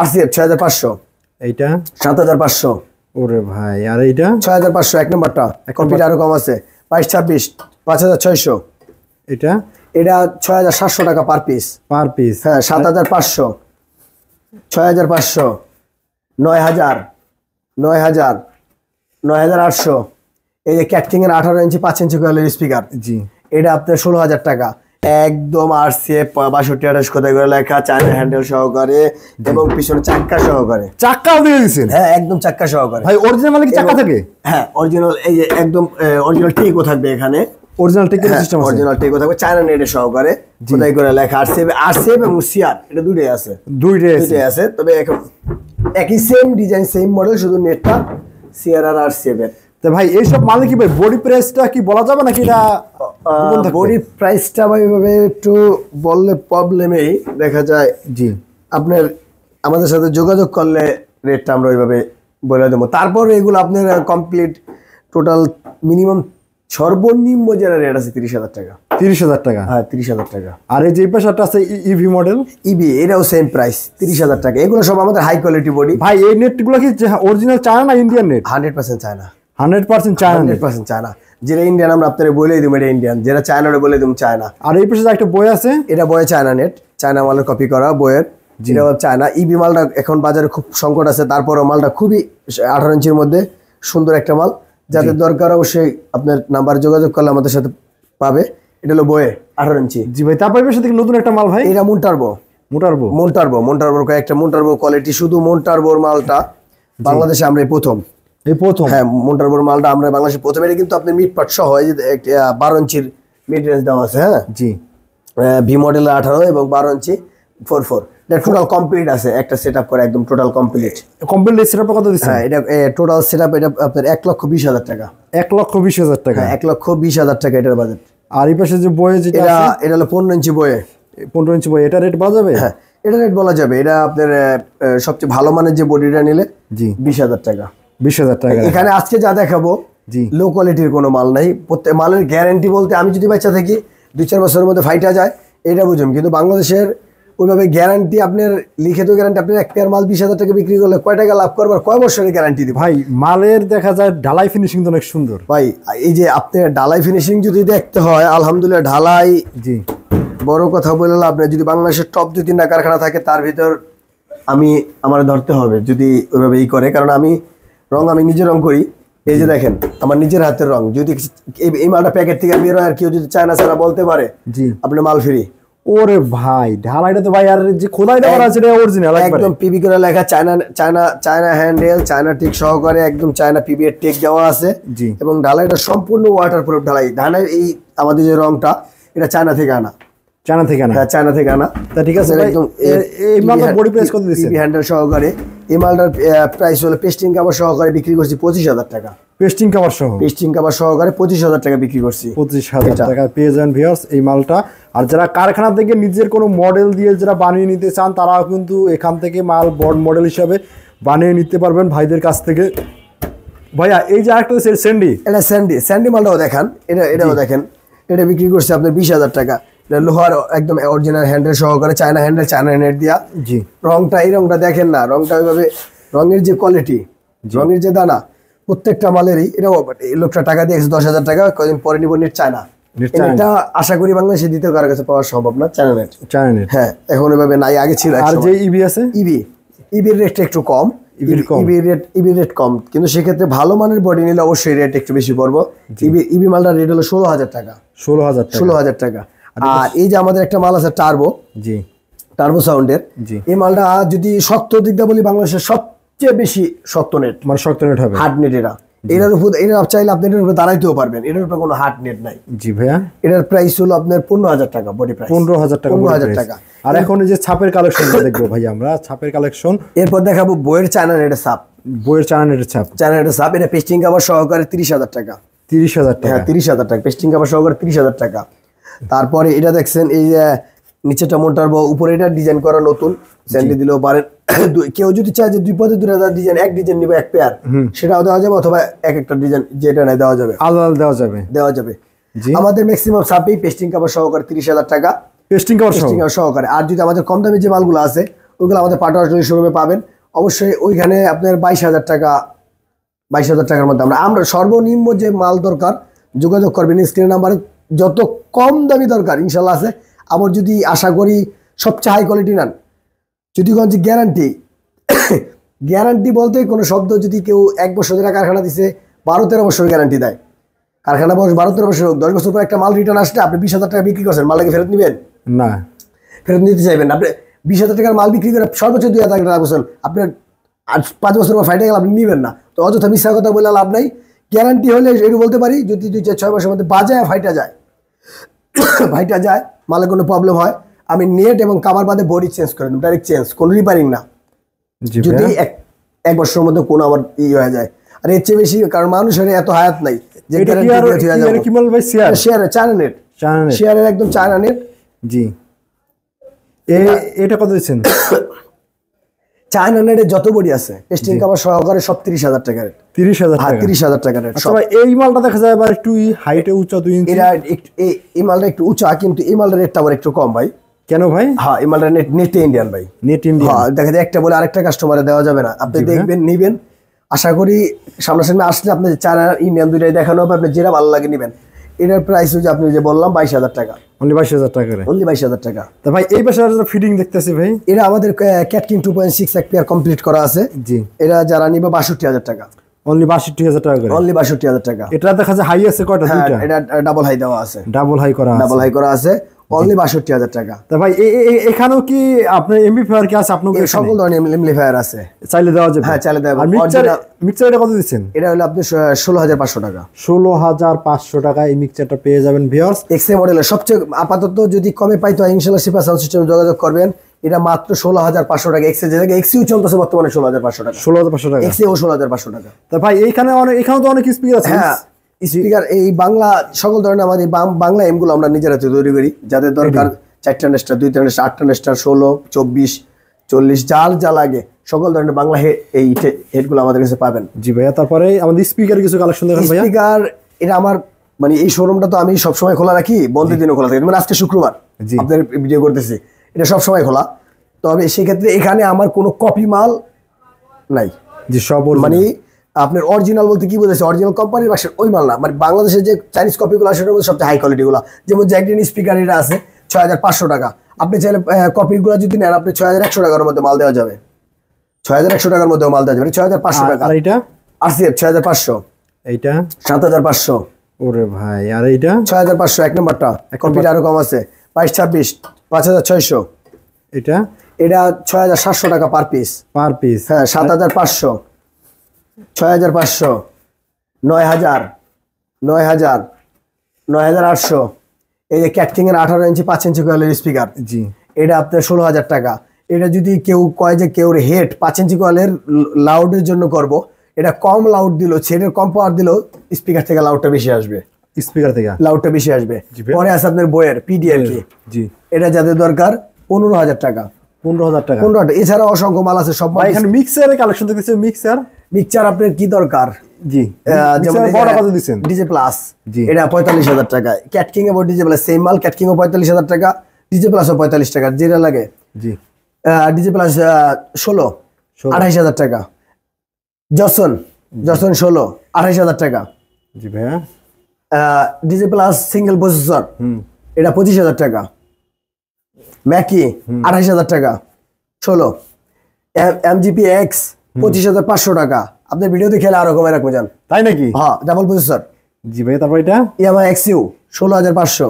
RCF 6500, এইটা 7500। ওরে ভাই, আর এইটা 6500 এক নম্বরটা, কম্পিউটার আরো কম আছে 2226 5600। এটা এটা 6700 টাকা পার পিস। হ্যাঁ 7500, 6500, 9000, 9000, 9800। এই যে ক্যাটকিং এর 18 ইঞ্চি 5 ইঞ্চি কোয়ালের স্পিকার, জি, এটা আপনার 16000 টাকা। একদম আরসিএফ 6228 কোথায় করে লেখা, চায়না হ্যান্ডেল সহকারে এবং পিছনে চাক্কা সহকারে। চাক্কাও দিয়ে দিয়েছেন? হ্যাঁ একদম চাক্কা সহকারে। ভাই অরিজিনাল মানে কি চাক্কা থাকে? হ্যাঁ অরিজিনাল, এই যে একদম অরিজিনাল টেকও থাকবে এখানে, অরিজিনাল টেকের সিস্টেম আছে, অরিজিনাল টেকও থাকবে চায়না নেটের সহকারে কোথায় করে লেখা। আরসিএফ এবং সিআর এটা দুটোই আছে, দুটোই আছে। তবে একই সেম ডিজাইন সেম মডেল, শুধু নেটটা সিআর আর আরসিএফ এর। তো ভাই এইসব মানে কি ভাই বডি প্রাইসটা কি বলা যাবে নাকি? এটা বডি প্রাইসটা ভাই ভাবে একটু বললে প্রবলেমেই দেখা যায়। জি, আপনার আমাদের সাথে যোগাযোগ করলে রেটটা আমরা ওইভাবে বলে দেবো। তারপর এগুলো আপনার কমপ্লিট টোটাল মিনিমাম সর্বনিম্ন যেটা রেট আছে 30,000 টাকা। 30,000 টাকা? হ্যাঁ 30,000 টাকা। আর এই যে পাশাটা আছে ইভি মডেল, ইভি এটাও সেম প্রাইস 30,000 টাকা। এগুলো সব আমাদের হাই কোয়ালিটি বডি। ভাই এই নেটগুলো কি অরিজিনাল চায়না না Indian net? 100% China. 100% China? 100% China. যেটা ইন্ডিয়ান আমরা আপনাদের বলেই দিব এটা ইন্ডিয়ান, যেটা চায়নাটা বলে দিব চায়না। আর এই পাশে একটা বই আছে, এটা বইয়ে চায়না নেট, চায়না মালের কপি করা বইয়ের, যেটা চায়না। ইভি মালটা এখন বাজারে খুব সংকট আছে, তারপরও মালটা খুবই 18 ইঞ্চির মধ্যে সুন্দর একটা মাল। যাদের দরকার অবশ্যই আপনার নাম্বার যোগাযোগ করলে আমাদের সাথে পাবে। এটা হলো বইয়ে 18 ইঞ্চি। জি ভাই, তারপর এর সাথে নতুন একটা মাল ভাই, এটা মন্টারবো কয়েকটা মন্টারবো কোয়ালিটি, শুধু মন্টারবোর মালটা বাংলাদেশে আমরা প্রথম। হ্যাঁ মন্টারবোর মালটা আমরা বাংলাদেশে প্রথম। এটা কিন্তু আপনি মিড পার্ট সহ 12 ইঞ্চির মিড রেঞ্জ দেওয়া আছে। হ্যাঁ জি, ভি মডেলের 18 এবং 12 ইঞ্চি 44। এটা টোটাল কমপ্লিট আছে, একটা সেটআপ করে একদম টোটাল কমপ্লিট সেটআপ কত দিচ্ছেন? হ্যাঁ এটা টোটাল সেটআপ এটা আপনার 1,20,000 টাকা। 1,20,000 টাকা? 1,20,000 টাকা এটার বাজেট। আর এই পাশে যে বই যেটা এটা হলো 15 ইঞ্চি বইয়ে, 15 ইঞ্চি বই, এটা রেট বলা যাবে? হ্যাঁ এটা রেট বলা যাবে। এটা আপনার সবচেয়ে ভালো মানের যে বডিটা নিলে জি 20,000 টাকা। 20,000 টাকা। এখানে আজকে যা দেখাবো জি লো কোয়ালিটির কোনো মাল নাই। প্রত্যেক মালের গ্যারান্টি বলতে আমি যদি বাচ্চা থাকি 2-4 বছরের মধ্যে ফাইটা যায় এটা বুঝুন, কিন্তু বাংলাদেশের ওইভাবে গ্যারান্টি আপনার লিখিত গ্যারান্টি, আপনি এক পেয়ার মাল 20,000 টাকা বিক্রি করলে কয় টাকা লাভ করবার, কয় বছরের গ্যারান্টি দিবে ভাই? মালের দেখা যায় ঢালাই ফিনিশিং তো অনেক সুন্দর ভাই। এই যে আপনার ঢালাই ফিনিশিং যদি দেখতে হয়, আলহামদুলিল্লাহ ঢালাই জি বড় কথা বললাম। আপনার যদি বাংলাদেশের টপ 2-3টা কারখানা থাকে তার ভিতর আমার ধরতে হবে যদি ওইভাবে করে, কারণ আমি নিজে রং করি। এই যে দেখেন আমার নিজের হাতের রং, যদি এই মালটা প্যাকেট থেকে বের হয় আর কেউ যদি চায়না ছাড়া বলতে পারে জি আপনি মাল ফ্রি। ওরে ভাই ঢালাইটা তো ভাই, আর যে খোদাইটা করা আছে এটা অরিজিনাল একদম পিবি করে লেখা, চায়না হ্যান্ডেল, চায়না টিক সহকারে একদম চায়না পিবি এর টেক দেওয়া আছে জি। এবং ঢালাইটা সম্পূর্ণ ওয়াটারপ্রুফ ঢালাই। ঢালাই এই আমাদের যে রংটা এটা চায়না থেকে আনা। হ্যাঁ চায়না থেকে আনা। তা ঠিক আছে একদম। এই মালটার বডি প্রাইস কত দিচ্ছেন? পিবি হ্যান্ডেল সহকারে এই মালটার প্রাইস হলো পেস্টিং কভার সহকারে বিক্রি করছি 25,000 টাকা। পেস্টিং কভার সহকারে 25,000 টাকা বিক্রি করছি। 25,000 টাকা পেয়ে যান ভিউয়ার্স এই মালটা। আর যারা কারখানা থেকে নিজের কোনো মডেল দিয়ে যারা বানিয়ে নিতে চান তারাও কিন্তু এখান থেকে মাল বড় মডেল হিসাবে বানিয়ে নিতে পারবেন ভাইদের কাছ থেকে। ভাইয়া এই যে আরেকটা স্যান্ডি, এটা স্যান্ডি মালটাও দেখান। এটাও দেখেন, এটা বিক্রি করছে আপনার 20,000 টাকা। লোহার একদম অরিজিনাল হ্যান্ডেল সহকারে, চায়না হ্যান্ডেল, চায়না নেট দিয়া জি। এই রংটা দেখেন না, রংটা ওইভাবে রঙের যে কোয়ালিটি, রঙের যে দানা প্রত্যেকটা মালেরই। এটা লোকটা টাকা দিয়েছে 10,000 টাকা, কয়েকদিন পরে নিব নেট চায়না। এটা আশা করি বাংলাদেশে দ্বিতীয় কারো কাছে পাওয়া সম্ভব না, চায়না নেট। হ্যাঁ এখন ওইভাবে নাই, আগে ছিল। আর যে ইবি আছে, ইবির রেটটা একটু কম, ইবি রেট কম, কিন্তু সেক্ষেত্রে ভালো মানের বডি নিলে অবশ্যই রেট একটু বেশি পড়বো। ইবি মালটার রেট হলো 16,000 টাকা। 16,000 টাকা। আর এই যে আমাদের একটা মাল আছে টার্বো সাউন্ডের, এই মালটা যদি শক্ত দিক দিয়ে বলি বাংলাদেশের সবচেয়ে বেশি শক্ত নেট, মানে শক্ত নেট হবে, হার্ড নেট। এটার উপর চাইলে আপনি এটার উপরে দাঁড়াইতেও পারবেন, এটার উপরে কোনো হার্ড নেট নাই জি ভাইয়া। এটার প্রাইস হলো আপনার 15,000 টাকা বডি প্রাইস। 15,000 টাকা। আর এখন এই যে ছাপের কালেকশন দেখবো ভাই আমরা, ছাপের কালেকশন। এরপর দেখাবো বইয়ের চায়না নেটের ছাপ। এটা পেস্টিং কভার সহকারে 30,000 টাকা। 30,000 টাকা? হ্যাঁ 30,000 টাকা পেস্টিং কভার সহকারে 30,000 টাকা। তারপরে এটা দেখছেন এই নিচেটা মন্টারবো, উপরে এটা ডিজাইন করা নতুন, স্যান্ডি দিলেও পারেন। কেউ যদি চায় যে 2 পদে 2 ডিজাইন, এক ডিজাইন নিবে এক পেয়ার, সেটাও দেওয়া যাবে, অথবা এক একটা ডিজাইন যেটা নাই দেওয়া যাবে, আলাদা দেওয়া যাবে। আমাদের ম্যাক্সিমাম সাপেই পেস্টিং কভার সহকারে 30,000 টাকা, পেস্টিং কভার সহকারে। আর যদি আমাদের কম দামি যে মালগুলো আছে ওইগুলো আমাদের পাটোয়ারি শোরুমে পাবেন। অবশ্যই ওইখানে আপনার 22,000 টাকা, 22,000 টাকার মধ্যে আমরা সর্বনিম্ন যে মাল দরকার যোগাযোগ করবেন স্ক্রিন নাম্বারে। যত কম দামি দরকার ইনশাল্লাহ আছে আমার। যদি আশা করি সবচেয়ে হাই কোয়ালিটি নেন, যদি কোন যে গ্যারান্টি গ্যারান্টি বলতে কোনো শব্দ যদি কেউ 1 বছর ধরে কারখানা দিছে 12-13 বছর গ্যারান্টি দেয়, কারখানা বয়স 12-13 বছর হোক, 10 বছর পর একটা মাল রিটার্ন আসলে আপনি 20,000 টাকা বিক্রি করছেন, মালটাকে ফেরত নেবেন না? ফেরত নিতে চাইবেন না। আপনি 20,000 টাকার মাল বিক্রি করে সর্বোচ্চ 2,000 টাকা রাখছেন, আপনার 5 বছর পর ফাইটে গেল, আপনি নেবেন না। তো অযথা মিথ্যা কথা বলে লাভ নাই। গ্যারান্টি হলে এটু বলতে পারি, যদি 2-6 মাসের মধ্যে বাজায় ফাইটা যায় মালে কোনো প্রবলেম হয়, আমি নেট এবং কাভার বাদে বডি চেঞ্জ করে দেব, ডাইরেক্ট চেঞ্জ, কোনো রিপেয়ারিং না। যদি 1 বছরের মধ্যে কোনো আবার হয়ে যায়, আর এর চেয়ে বেশি, কারণ মানুষের এত হায়াত নাই যে শেয়ারের একদম চায়না নেট। জি, এটা কত দিচ্ছেন? চায়না নেটের যত বডি আছে টেস্টিং কভার সহকারে সব 30,000 টাকা রেট। 30,000 টাকা রেট। এই মালটা দেখা যায় আবার একটু হাইটে উঁচা, 2 ইঞ্চি। এই মালটা একটু উঁচা, কিন্তু এই মালটার রেটটা আবার একটু কম ভাই। কেন ভাই? হ্যাঁ, এই মালটা নেটে ইন্ডিয়ান ভাই, নেট ইন্ডিয়ান। হ্যাঁ, দেখা যায় একটা বলে আরেকটা কাস্টমারে দেওয়া যাবে না। আপনি দেখবেন, নিবেন, আশা করি সামনাসামনি আসলে আপনার চায়না ইন্ডিয়ান দুইটাই দেখানো হবে, আপনি যেটা ভালো লাগে নিবেন। এটার প্রাইস হচ্ছে আপনি যে বললাম 22,000 টাকা, অনলি 22,000 টাকা, অনলি 22,000 টাকা। তো ভাই এই পাশে ফিটিং দেখতেছি ভাই, এটা আমাদের ক্যাটকিং 2.6 এক্সপিআর কমপ্লিট করা আছে। জি, এটা যারা নিবে 62,000 টাকা, অনলি 62,000 টাকা করে, অনলি 62,000 টাকা। এটা দেখা যায় হাই আছে কয়টা? দুইটা। এটা ডাবল হাই দেওয়া আছে, ডাবল হাই করা আছে, অনলি 62,000 টাকা। তা ভাই এখানেও কি আপনার এমপ্লিফায়ার কি আছে? আপনাদের সকল ধরনের এমপ্লিফায়ার আছে, চাইলে দেওয়া যাবে? হ্যাঁ, চাইলে দেওয়া যাবে। মিক্সার এটা কত দিচ্ছেন? এটা হলো আপনি 16,500 টাকা, 16,500 টাকা এই মিক্সারটা পেয়ে যাবেন ভিউয়ার্স। এক্সএ মডেলের সবচেয়ে আপাতত যদি কমে পাইতো ইনশাআল্লাহ সিপা সাউন্ড সিস্টেমে যোগাযোগ করবেন। এটা মাত্র 16,500 টাকা। এক্সএ যেটা এক্সইউ চলতেছে বর্তমানে 16,500 টাকা, 16,500 টাকা এক্সইউ 16,500 টাকা। তা ভাই এখানে তো অনেক স্পিকার আছে। হ্যাঁ, স্পিকার এই বাংলা সকল ধরনের আমাদের বাংলা এমগুলো আমরা নিজেরা তৈরি করি, যাদের দরকার 4টা নেস্টার, 2টা নেস্টার, 8টা নেস্টার, 16, 24, 40 যা লাগে সকল ধরনের বাংলা এই হেডগুলো আমাদের কাছে পাবেন। জি ভাইয়া, তারপরে আমাদের স্পিকার কিছু কালেকশন দেখান ভাইয়া। স্পিকার এটা আমার মানে এই শোরুমটা তো আমি সবসময় খোলা রাখি, বন্ধের দিনও খোলা থাকে, মানে আজকে শুক্রবার আপনাদের ভিডিও করতেছি, এটা সবসময় খোলা। তবে সেক্ষেত্রে এখানে আমার কোনো কপি মাল নাই। জি, সব মানে আপনার অরিজিনাল বলতে কি বোঝাচ্ছে, অরিজিনাল কোম্পানির বাসার ওই মাল না, মানে বাংলাদেশের যে চাইনিজ কপিগুলো সেটার মধ্যে সবচেয়ে হাই কোয়ালিটিগুলো, যেমন জ্যাকডিন স্পিকার এটা আছে 6,500 টাকা। আপনি চাইলে কপিগুলো যদি নেন আপনি 6,100 টাকার মধ্যে মাল দেওয়া যাবে, 6,100 টাকার মধ্যে মাল দেওয়া যাবে, 6,500 টাকা। আর এটা আরসিএফ 6,500, এইটা 7,500। ওরে ভাই, আর এইটা 6,500 এক নম্বরটা, কপিটা আরো কম আছে 22-26, 5,600। এটা 6,700 টাকা পার পিস, হ্যাঁ। 7,500, 6,500, 9,000, 9,000, 9,800। এই যে ক্যাটকিং এর 18 ইঞ্চি 5 ইঞ্চি কয়েলের স্পিকার, জি, এটা আপনার 16,000 টাকা। এটা যদি কেউ কয় যে কেউ হেড 5 ইঞ্চি কয়েলের লাউডের জন্য করব, এটা কম লাউড দিল, ছেড়ের কম পাওয়ার দিল, স্পিকার থেকে লাউডটা বেশি আসবে, লাউডটা বেশি আসবে। পরে আছে আপনার বইয়ের পিডিএল কি, জি, এটা যাদের দরকার 15,000 টাকা, 15,000 টাকা। এছাড়া অসংখ্য মাল আছে সব। এখানে মিক্সারের কালেকশন দেখতেছি। মিক্সার আপনার কি দরকার? জি, ডিজে প্লাস, এটা 45,000 টাকা। ক্যাটকিং এ ডিজে প্লাস সেম মাল, ক্যাটকিং ও 45,000 টাকা, ডিজে প্লাস ও 45 টাকা, যেটা লাগে। জি, ডিজে প্লাস 16, 28,000 টাকা। জসন 16, 28,000 টাকা। জি ভাইয়া। ডিজে প্লাস সিঙ্গেল প্রসেসর, এটা 25,000 টাকা। ম্যাকি 28,000 টাকা 16। এমজিপি এক্স 25,500 টাকা। আপনার ভিডিওতে খেলে আরো কমে রাখবো যান, তাই নাকি? হ্যাঁ, ডাবল প্রসেসর। জি ভাই, তারপর এটা ইয়ামাহা এক্সইউ 16,500।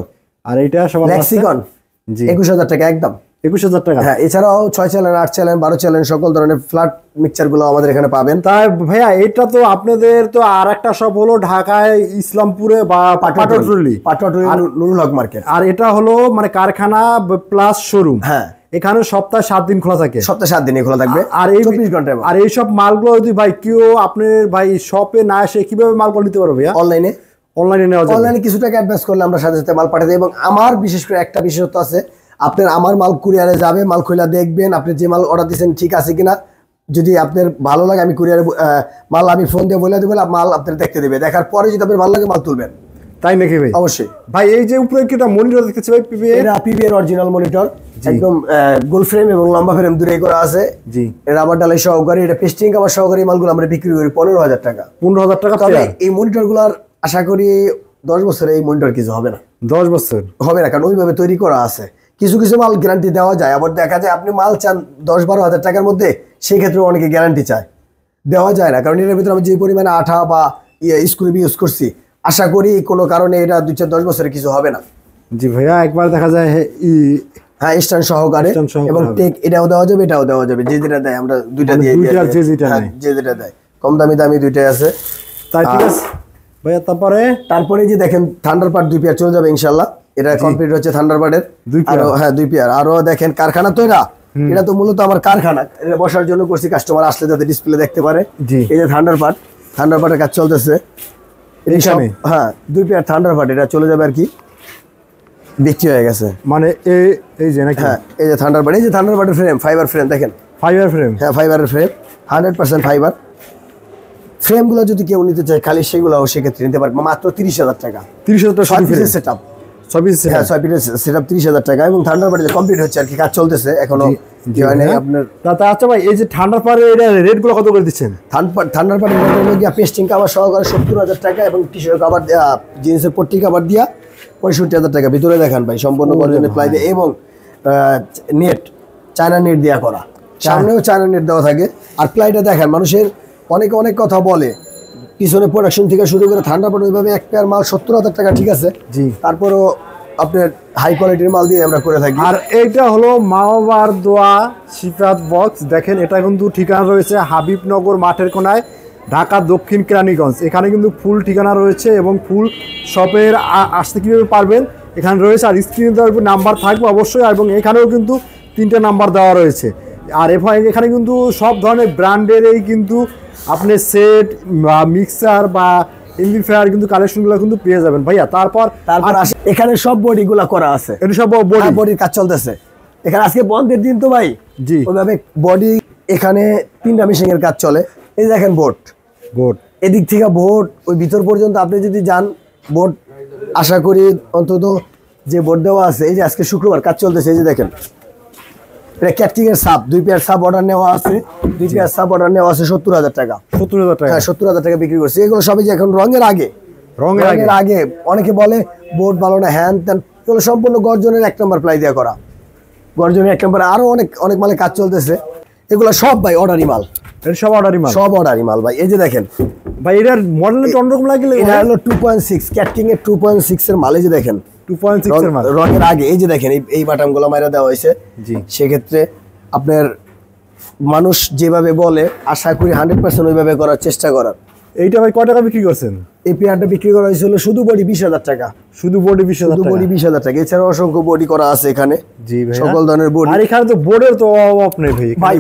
আর এইটা সবার লেক্সিকন 21,000 টাকা একদম, 21,000 টাকা। হ্যাঁ, এছাড়াও 6 চ্যানেল, 8 চ্যানেল, 12 চ্যানেল সকল ধরনের ফ্ল্যাট মিক্সচার গুলো আমাদের এখানে পাবেন। তাই ভাইয়া, এটা তো আপনাদের তো আর একটা সব হলো ঢাকায় ইসলামপুরে বা পাটোয়াটুলি নুরুল হক মার্কেট, আর এটা হলো মানে কারখানা প্লাস শোরুম। হ্যাঁ, এখানে সপ্তাহে 7 দিন খোলা থাকে, সপ্তাহে 7 দিনই খোলা থাকবে, আর এই 24 ঘন্টা। আর এই সব মালগুলো যদি ভাই কেউ আপনার ভাই শপে না এসে কিভাবে মালগুলো নিতে পারবে? অনলাইনে নেওয়া যাবে। অনলাইনে কিছু টাকা অ্যাডভান্স করলে আমরা সাথে সাথে মাল পাঠিয়ে দেব। এবং আমার বিশেষ করে একটা বিশেষত্ব আছে, আপনার আমার মাল কুরিয়ারে যাবে, মাল খুলে দেখবেন আপনি যে মাল অর্ডার দিচ্ছেন ঠিক আছে কিনা। যদি আপনার ভালো লাগে আমি কুরিয়ারে মাল আমি ফোন দিয়ে বলে দেবো, মাল আপনার দেখতে দেবে, দেখার পরে যদি আপনার ভালো লাগে মাল তুলবেন। তাই নাকি ভাই? অবশ্যই ভাই এই যে উপরে কি একটা মনিটর দেখতেছি ভাই, এটা পিবিএর অরিজিনাল মনিটর, একদম গোল ফ্রেম এবং লম্বা ফ্রেম দুটোই করা আছে। জি, রাবার ডালাই সহকারী, এটা পেস্টিং কভার সহকারী মালগুলো আমরা বিক্রি করি 15,000 টাকা। 15,000 টাকা। তবে এই মনিটরগুলোর আশা করি 10 বছরে এই মনিটর কিছু হবে না। 10 বছর হবে না, কারণ ওইভাবে তৈরি করা আছে। কিছু কিছু মাল গ্যারান্টি দেওয়া যায়, আবার দেখা যায় আপনি মাল চান 10-12 হাজার টাকার মধ্যে, সেই ক্ষেত্রে অনেকে গ্যারান্টি চায়, দেওয়া যায় না। কারণ এর ভিতরে আমি যে পরিমাণে আঠা বা স্ক্রু ইউজ করছি, আশা করি কোনো কারণে এটা 2-10 বছরে কিছু হবে না। জি ভাইয়া, একবার দেখা যায় হ্যাঁ স্ট্যান্ড সহকারে এবং টেক এটাও দেওয়া যাবে, এটাও দেওয়া যাবে, যে যেটা দেয় আমরা দুইটা দিয়ে দিই, যে যেটা দেয়। কম দামি দামি দুইটাই আছে। তাই ঠিক আছে ভাইয়া। তারপরে যে দেখেন থান্ডারবার্ড 2 পেয়ার চলে যাবে ইনশাআল্লাহ। এটা কমপ্লিট হচ্ছে থান্ডারবার্ডের 2 পেয়ার। হ্যাঁ 2 পেয়ার। আরো দেখেন কারখানা তো এটা তো মূলত আমার কারখানা, এটা বসার জন্য করছি, কাস্টমার আসলে যাতে ডিসপ্লে দেখতে পারে। এই যে থান্ডারবার্ডের কাজ চলতেছে এইখানে। হ্যাঁ 2 পেয়ার থান্ডারবার্ড, এটা চলে যাবে আর কি, বিক্রি হয়ে গেছে। মানে এই যে নাকি? হ্যাঁ এই যে থান্ডারবার্ডের ফ্রেম, ফাইবার ফ্রেম দেখেন, ফাইবার ফ্রেম। হ্যাঁ ফাইবারের ফ্রেম, 100% ফাইবার। ফ্রেমগুলো যদি কেউ নিতে চায় খালি সেগুলো সেক্ষেত্রে নিতে পারবে মাত্র 30,000 টাকা। 30,000 টাকা সেটআপ, 30,000 টাকা। এবং থান্ডারবার্ড কমপ্লিট হচ্ছে আর কি, কাজ চলতেছে এখনো। আপনার আচ্ছা ভাই, এই যে থান্ডারবার্ডের এটা রেট গুলো কত করে দিচ্ছেন? থান্ডারবার্ডের পেস্টিং কভার সহকারে 70,000 টাকা এবং টি-শার্ট কভার, জিন্সের পট্টি কভার দিয়া 65,000 টাকা। ভিতরে দেখান ভাই সম্পূর্ণ গর্জনের প্লাই দিয়ে এবং নেট, চায়না নেট দেওয়া করা, সামনেও চায়না নেট দেওয়া থাকে। আর প্লাইটা দেখেন, মানুষের অনেক কথা বলে, পিছনে প্রোডাকশন থেকে শুরু করে থান্ডারবার্ড ওইভাবে এক পেয়ার মাল 70,000 টাকা, ঠিক আছে। জি, তারপরও আপনার হাই কোয়ালিটির মাল দিয়ে আমরা করে থাকি। আর এইটা হলো মাওবার দোয়া সিফাত বক্স। দেখেন এটা কিন্তু ঠিকানা রয়েছে হাবিবনগর মাঠের কোনায়, ঢাকা দক্ষিণ কেরানীগঞ্জ। এখানে কিন্তু ফুল ঠিকানা রয়েছে এবং ফুল শপের আসতে কীভাবে পারবেন এখানে রয়েছে। আর স্ক্রিনে দেওয়ার নাম্বার থাকবে অবশ্যই, এবং এখানেও কিন্তু 3টে নাম্বার দেওয়া রয়েছে। আর এখানে কিন্তু সব ধরনের ব্র্যান্ডেরই কিন্তু আপনি সেট বা মিক্সার বা এমপ্লিফায়ার কিন্তু কালেকশনগুলো কিন্তু পেয়ে যাবেন ভাইয়া। তারপর এখানে সব বডিগুলো করা আছে, এটা সব বডির কাজ চলতেছে এখানে। আজকে বন্ধের দিন তো ভাই, জি, ওইভাবে বডি এখানে 3টা মেশিনের কাজ চলে। এই দেখেন বোর্ড, এদিক থেকে বোর্ড ওই ভিতর পর্যন্ত আপনি যদি যান, বোর্ড আশা করি অন্তত যে বোর্ড দেওয়া আছে। এই যে আজকে শুক্রবার কাজ চলতেছে, এই যে দেখেন এটা ক্যাটিং এর সাব, 2 পেয়ার সাব অর্ডার নেওয়া আছে, 2 পেয়ার সাব অর্ডার নেওয়া আছে 70,000 টাকা। 70,000 টাকা? হ্যাঁ 70,000 টাকা বিক্রি করছি। এগুলো সবই যে এখন রঙের আগে অনেকে বলে বোর্ড ভালো না, হ্যান ত্যান, এগুলো সম্পূর্ণ গর্জনের 1 নম্বর প্লাই দিয়ে করা, গর্জনের 1 নম্বর। আরো অনেক মালে কাজ চলতেছে, এগুলো সব ভাই অর্ডারি মাল, সব অর্ডারি মাল ভাই। এই যে দেখেন ভাই, এটার মডেলটা অন্যরকম লাগলে, এটা হলো 2.6 ক্যাটিং এর 2.6 এর মাল। এই যে দেখেন 2.6 এর মাল, রঙের আগে। এই যে দেখেন এই বাটামগুলো মাইরা দেওয়া হয়েছে। জি, সেক্ষেত্রে আপনার মানুষ যেভাবে বলে, আশা করি 100% ওইভাবে করার চেষ্টা করার। এইটা ভাই কত টাকা বিক্রি করছেন? এই পেয়ারটা বিক্রি করা হয়েছিল শুধু বডি 20,000 টাকা। শুধু বডি 20,000 টাকা। এছাড়াও অসংখ্য বডি করা আছে এখানে। জি ভাই, সকল ধরনের বডি। আর এখানে তো বোর্ডের তো অভাব নেই ভাই।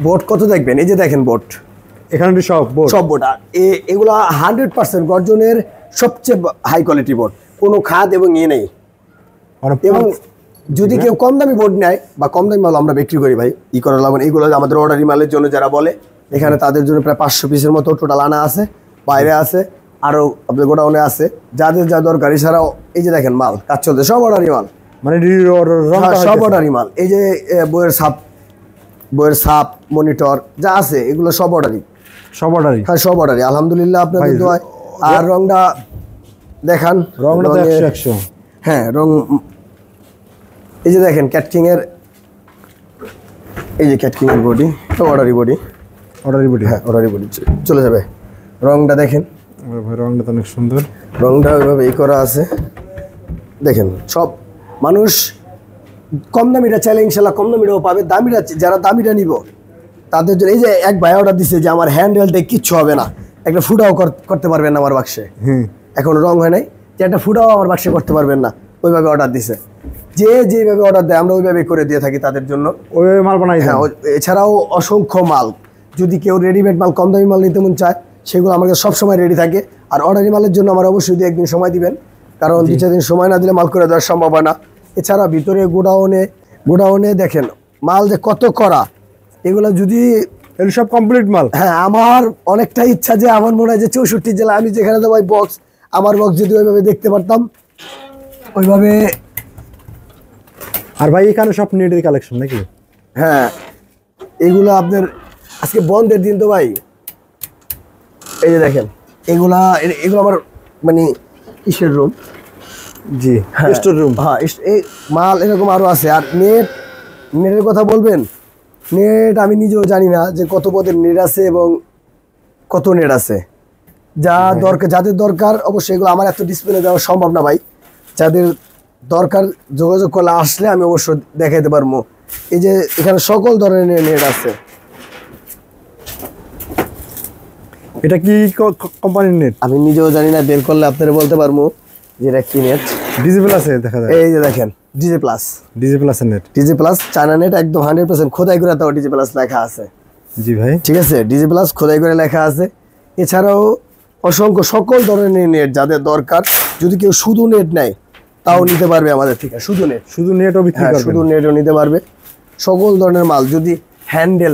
বোর্ড কত দেখবেন, এই যে দেখেন বোর্ড, এখানে সব বোর্ড। আর এগুলো 100% গর্জনের সবচেয়ে হাই কোয়ালিটি বোর্ড, কোনো খাদ এবং নেই। এবং যদি কেউ কম দামি বোর্ড নেয় বা কম দামি মাল আমরা বিক্রি করি ভাই, করা লাগবে। এইগুলো আমাদের অর্ডারি মালের জন্য যারা বলে, এখানে তাদের জন্য প্রায় 500 পিসের মতো টোটাল আনা আছে, বাইরে আছে, আরো আপনাদের গোডাউনে আছে, যাদের যা দরকার। এছাড়াও এই যে দেখেন মাল কাজ চলছে, সব অর্ডারি মাল, মানে সব অর্ডারি মাল। এই যে বইয়ের সাপ মনিটর যা আছে এগুলো সব অর্ডারি। হ্যাঁ সব অর্ডারি, আলহামদুলিল্লাহ আপনাদের দোয়ায়। আর রংটা দেখান, রংটা 100। হ্যাঁ রং, এই যে দেখেন ক্যাটকিং এর, এই যে ক্যাটকিং এর বডি, তো অর্ডারি বডি। হ্যাঁ অর্ডারি বডি চলে যাবে। রংটা দেখেন ভাই, রংটা তো অনেক সুন্দর, রংটা ওইভাবে করা আছে। দেখেন সব মানুষ কম দামিটা চাইলে ইনশাল্লাহ কম দামিটাও পাবে। দামিটা যারা দামিটা নিব তাদের জন্য, এই যে এক ভাই অর্ডার দিচ্ছে যে আমার হ্যান্ডেলটা কিচ্ছু হবে না, একটা ফুটাও করতে পারবেন না আমার বাক্সে, এখন রং হয় নাই, যে একটা ফুটাও আমার বাক্সে করতে পারবেন না, ওইভাবে অর্ডার দিছে। যেভাবে অর্ডার দেয় আমরা ওইভাবে করে দিয়ে থাকি তাদের জন্য, ওইভাবে মাল বানাই। হ্যাঁ এছাড়াও অসংখ্য মাল, যদি কেউ রেডিমেড মাল কম দামি মাল নিতে মন চায় সেগুলো আমাদের সবসময় রেডি থাকে। আর অর্ডারি মালের জন্য আমার অবশ্যই 2-1 দিন সময় দিবেন, কারণ 2-4 দিন সময় না দিলে মাল করে দেওয়ার সম্ভব হয় না। এছাড়া ভিতরে গোডাউনে দেখেন মাল যে কত করা, এগুলো যদি সব কমপ্লিট মাল। হ্যাঁ আমার অনেকটা ইচ্ছা যে আমার মনে হয় যে 64 জেলা আমি যেখানে দেবো বক্স আমার বক্স যদি ওইভাবে দেখতে পারতাম ওইভাবে। আর ভাই এখানে সব নেটের কালেকশন নাকি? হ্যাঁ, এগুলো আপনার আজকে বন্ধের দিন তো ভাই, এই যে দেখেন এগুলো আমার মানে কিসের রুম। জি, স্টোর রুম। হ্যাঁ, এই মাল এরকম আরো আছে। আর নেটের কথা বলবেন, নেট আমি নিজেও জানি না যে কত পদের নেট আছে এবং কত নেট আছে। যাদের দরকার অবশ্যই এগুলো আমার এত ডিসপ্লে দেওয়া সম্ভব না ভাই। যাদের দরকার যোগাযোগ করলে আসলে আমি অবশ্যই দেখাইতে পারবো। এই যে এখানে সকল ধরনের নেট আছে। এটা কি কোম্পানির নেট? আমি নিজেও জানি না, বের করলে আপনারা বলতে পারবো যে এটা কি নেট। ডিজি প্লাসে দেখা যায়। এই যে দেখেন DG plus net. DG plus China net, একদম 100% খোদাই করে তাও ডিজি প্লাস লেখা আছে। জি ভাই, ঠিক আছে, ডিজি প্লাস খোদাই করে লেখা আছে। এছাড়াও অসংখ্য সকল ধরনের নেট যাদের দরকার, যদি কেউ শুধু নেট নেয় তাও নিতে পারবে আমাদের থেকে। শুধু নেটও বিক্রি করবে, শুধু নেটও নিতে পারবে। সকল ধরনের মাল, যদি হ্যান্ডেল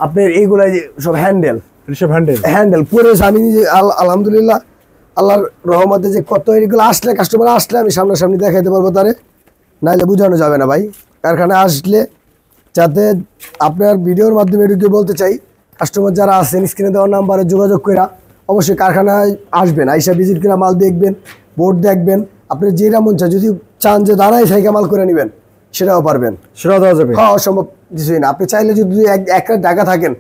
আপনার এইগুলাই সব হ্যান্ডেল পুরো আমি নিজে আলহামদুলিল্লাহ আল্লাহর রহমতে যে কত এগুলো আসলে কাস্টমার আসলে আমি সামনাসামনি দেখাইতে পারবো তারে, নাহলে বোঝানো যাবে না ভাই। কারখানায় আসলে যাতে আপনার ভিডিওর মাধ্যমে এটুকু বলতে চাই, কাস্টমার যারা আছেন স্ক্রিনে দেওয়ার নাম্বারে যোগাযোগ করে অবশ্যই কারখানায় আসবেন, আইসা ভিজিট করে মাল দেখবেন, বোর্ড দেখবেন। আপনি যেটা মন চায়, যদি চান যে দাঁড়ায় থেকে মাল করে নেবেন সেটাও পারবেন, সেটাও দেওয়া যাবে। হ্যাঁ, অসম্ভব কিছুই না। আপনি চাইলে যদি এক রাত ঢাকা থাকেন,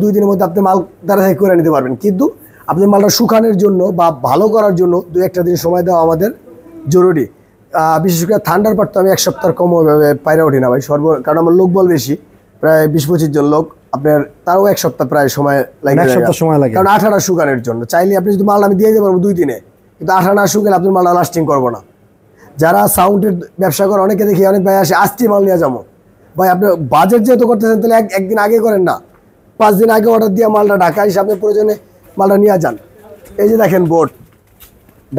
2 দিনের মধ্যে আপনি মাল দাঁড়া থেকে করে নিতে পারবেন। কিন্তু আপনি মালটা শুকানোর জন্য বা ভালো করার জন্য 2-1 দিন সময় দেওয়া আমাদের জরুরি। বিশেষ করে ঠান্ডার পাট তো আমি 1 সপ্তাহ কম পায়রা উঠি না ভাই, কারণ আমার লোক বল বেশি, প্রায় 20-25 জন লোক। আপনার তারও 1 সপ্তাহ প্রায় সময় লাগে, 1 সপ্তাহ সময় লাগে, কারণ 18 শুকানোর জন্য। চাইলে আপনি যদি মাল আমি দিয়ে দিতে পারবো 2 দিনে, কিন্তু 18 শুকালে আপনার মালটা লাস্টিং করবো না। যারা সাউন্ডের ব্যবসা করে অনেকে দেখি, অনেক ভাই আসে আজকে মাল নিয়ে যাবো। ভাই আপনি বাজেট যেহেতু করতেছেন, তাহলে একদিন আগে করেন না, 5 দিন আগে অর্ডার দিয়ে মালটা ঢাকা এসে আপনি প্রয়োজনে মালটা নিয়ে যান। এই যে দেখেন বোট,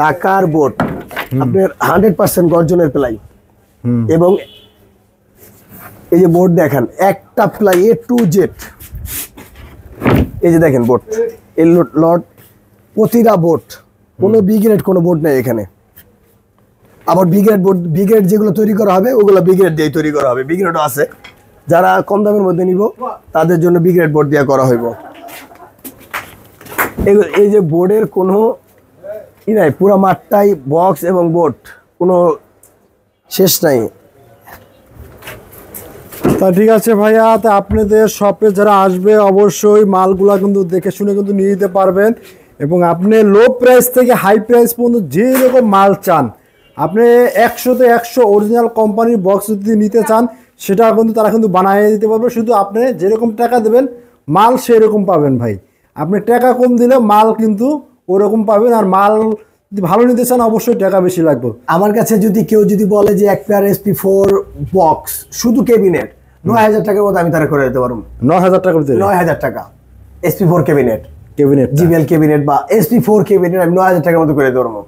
ঢাকার বোট আপনার 100% গর্জনের প্লাই, এবং এই যে বোট দেখেন একটা প্লাই A to Z। এই যে দেখেন বোট, এই লট প্রতিটা বোট, কোনো বি গ্রেড কোনো বোট নেই এখানে। আবার বি গ্রেড যেগুলো তৈরি করা হবে ওগুলো বি গ্রেড দিয়ে তৈরি করা হবে। বি গ্রেডও আছে, যারা কম দামের মধ্যে নিব তাদের জন্য বি গ্রেড বোর্ড দিয়ে করা হইব। এই যে বোর্ডের কোনো নাই, পুরো মাঠটাই বক্স এবং বোর্ড, কোনো শেষ নাই। তা ঠিক আছে ভাইয়া, তা আপনাদের শপে যারা আসবে অবশ্যই মালগুলা কিন্তু দেখে শুনে কিন্তু নিয়ে নিতে পারবেন। এবং আপনি লো প্রাইস থেকে হাই প্রাইস পর্যন্ত যে রকম মাল চান, আপনি 100-তে 100 অরিজিনাল কোম্পানির বক্স যদি নিতে চান, সেটা কিন্তু তারা কিন্তু বানিয়ে দিতে পারবে। শুধু আপনি যেরকম টাকা দেবেন মাল সেরকম পাবেন ভাই। আপনি টাকা কম দিলে মাল কিন্তু ওরকম পাবেন। আর মাল যদি ভালো নিতে চান অবশ্যই টাকা বেশি লাগবে। আমার কাছে যদি কেউ বলে যে এক পেয়ার SP4 বক্স শুধু ক্যাবিনেট 9000 টাকার মধ্যে আমি তারা করে দিতে পারবো। 9000 টাকা, 9000 টাকা SP4 cabinet, cabinet GBL cabinet বা SP4 ক্যাবিনেট আমি 9000 টাকার মধ্যে করে দিতে পারবো।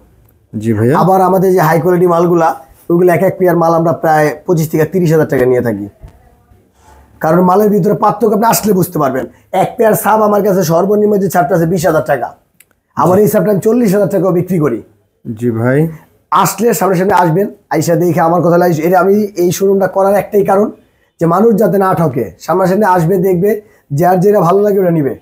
জি ভাইয়া। আবার আমাদের যে হাই কোয়ালিটি মালগুলা, ওইগুলো এক পেয়ার মাল আমরা প্রায় 25 থেকে 30,000 টাকা নিয়ে থাকি। কারণ মালের ভিতরে পার্থক্য আপনি আসলে বুঝতে পারবেন। এক পেয়ার সাব আমার কাছে সর্বনিম্ন যে ছাপটা আছে 20,000 টাকা, আমার এই সাবটা আমি 40,000 টাকাও বিক্রি করি। জি ভাই, আসলে সামনে আসবেন, আইসা দেখে আমার কথা লাগে। এটা আমি এই শোরুমটা করার একটাই কারণ, যে মানুষ যাতে না ঠকে, সামনাসামনি আসবে, দেখবে, যার যেটা ভালো লাগে ওটা নিবে।